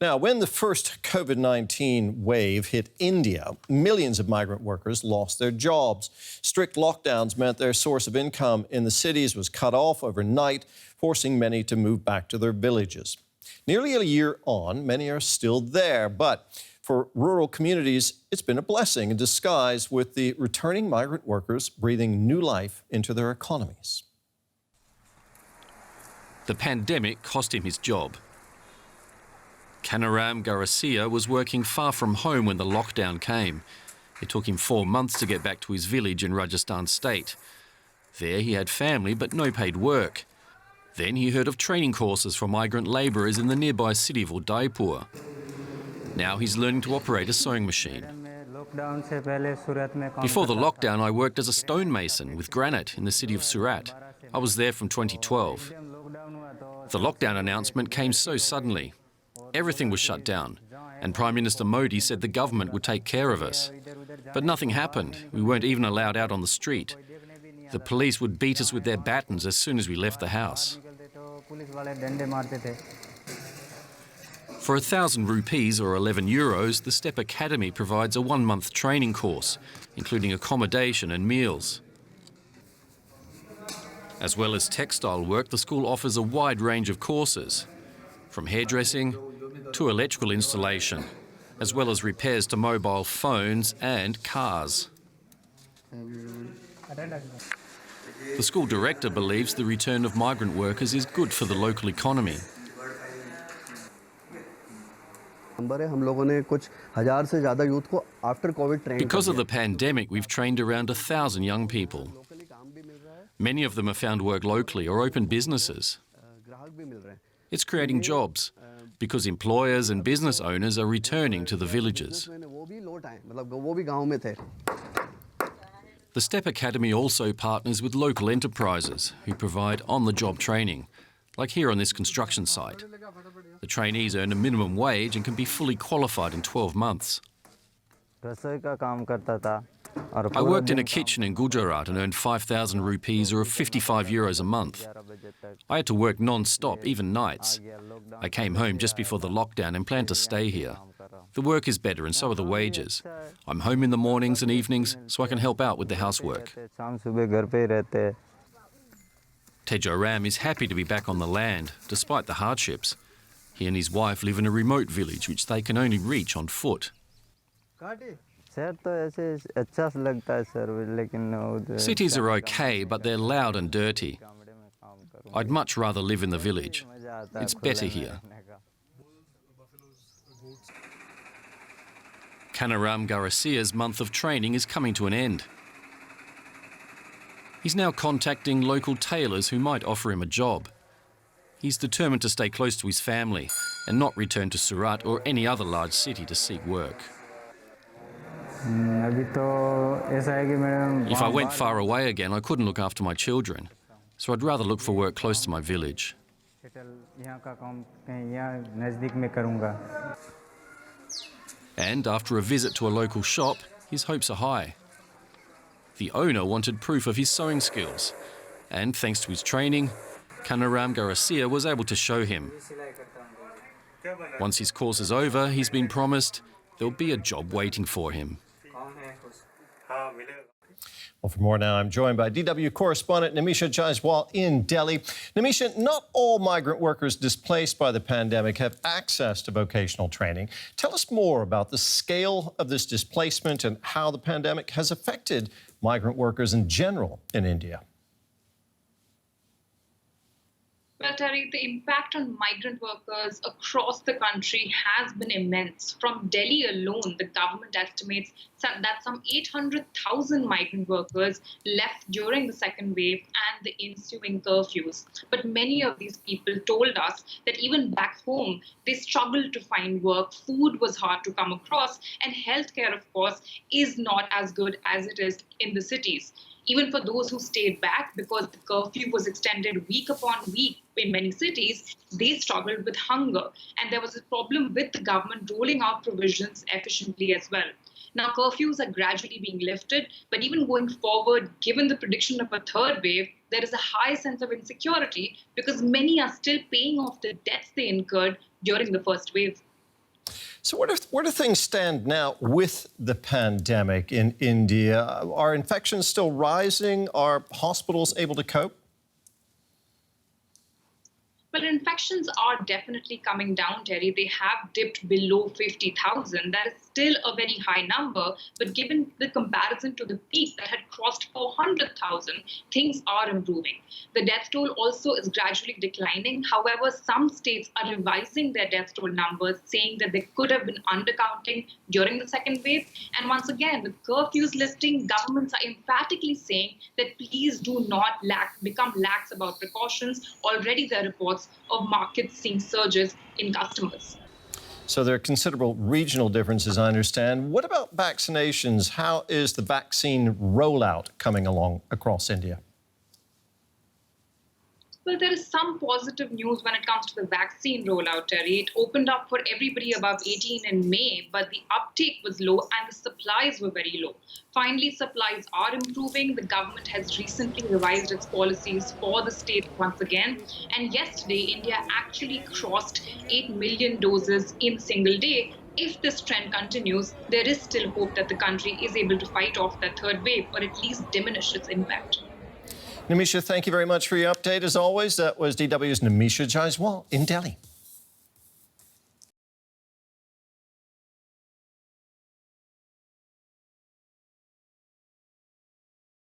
Now, when the first COVID-19 wave hit India, millions of migrant workers lost their jobs. Strict lockdowns meant their source of income in the cities was cut off overnight, forcing many to move back to their villages. Nearly a year on, many are still there, but for rural communities, it's been a blessing in disguise, with the returning migrant workers breathing new life into their economies. The pandemic cost him his job. Kanaram Garcia was working far from home when the lockdown came. It took him 4 months to get back to his village in Rajasthan state. There he had family but no paid work. Then he heard of training courses for migrant labourers in the nearby city of Udaipur. Now he's learning to operate a sewing machine. Before the lockdown, I worked as a stonemason with granite in the city of Surat. I was there from 2012. The lockdown announcement came so suddenly. Everything was shut down, and Prime Minister Modi said the government would take care of us. But nothing happened. We weren't even allowed out on the street. The police would beat us with their batons as soon as we left the house. For 1,000 rupees or 11 euros, the STEP Academy provides a 1-month training course, including accommodation and meals. As well as textile work, the school offers a wide range of courses, from hairdressing to electrical installation, as well as repairs to mobile phones and cars. The school director believes the return of migrant workers is good for the local economy. Because of the pandemic, we've trained around 1,000 young people. Many of them have found work locally or opened businesses. It's creating jobs, because employers and business owners are returning to the villages. The STEP Academy also partners with local enterprises who provide on-the-job training, like here on this construction site. The trainees earn a minimum wage and can be fully qualified in 12 months. I worked in a kitchen in Gujarat and earned 5,000 rupees or 55 euros a month. I had to work non-stop, even nights. I came home just before the lockdown and planned to stay here. The work is better and so are the wages. I'm home in the mornings and evenings so I can help out with the housework. Tejoram is happy to be back on the land, despite the hardships. He and his wife live in a remote village which they can only reach on foot. Cities are okay, but they're loud and dirty. I'd much rather live in the village. It's better here. Kanaram Garcia's month of training is coming to an end. He's now contacting local tailors who might offer him a job. He's determined to stay close to his family and not return to Surat or any other large city to seek work. If I went far away again, I couldn't look after my children, so I'd rather look for work close to my village. And after a visit to a local shop, his hopes are high. The owner wanted proof of his sewing skills, and thanks to his training, Kanaram Garcia was able to show him. Once his course is over, he's been promised there'll be a job waiting for him. Well, for more now, I'm joined by DW correspondent Nimisha Jaiswal in Delhi. Nimisha, not all migrant workers displaced by the pandemic have access to vocational training. Tell us more about the scale of this displacement and how the pandemic has affected migrant workers in general in India. Well, Terry, the impact on migrant workers across the country has been immense. From Delhi alone, the government estimates that some 800,000 migrant workers left during the second wave and the ensuing curfews. But many of these people told us that even back home, they struggled to find work, food was hard to come across, and healthcare, of course, is not as good as it is in the cities. Even for those who stayed back because the curfew was extended week upon week in many cities, they struggled with hunger. And there was a problem with the government rolling out provisions efficiently as well. Now, curfews are gradually being lifted, but even going forward, given the prediction of a third wave, there is a high sense of insecurity because many are still paying off the debts they incurred during the first wave. So where do things stand now with the pandemic in India? Are infections still rising? Are hospitals able to cope? Well, infections are definitely coming down, Terry. They have dipped below 50,000. That is still a very high number, but given the comparison to the peak that had crossed 400,000, things are improving. The death toll also is gradually declining. However, some states are revising their death toll numbers, saying that they could have been undercounting during the second wave. And once again, with curfews lifting, governments are emphatically saying that please do not become lax about precautions. Already there are reports of markets seeing surges in customers. So there are considerable regional differences, I understand. What about vaccinations? How is the vaccine rollout coming along across India? Well, there is some positive news when it comes to the vaccine rollout, Terry. It opened up for everybody above 18 in May, but the uptake was low and the supplies were very low. Finally, supplies are improving. The government has recently revised its policies for the state once again. And yesterday, India actually crossed 8 million doses in a single day. If this trend continues, there is still hope that the country is able to fight off that third wave or at least diminish its impact. Nimisha, thank you very much for your update. As always, that was DW's Nimisha Jaiswal in Delhi.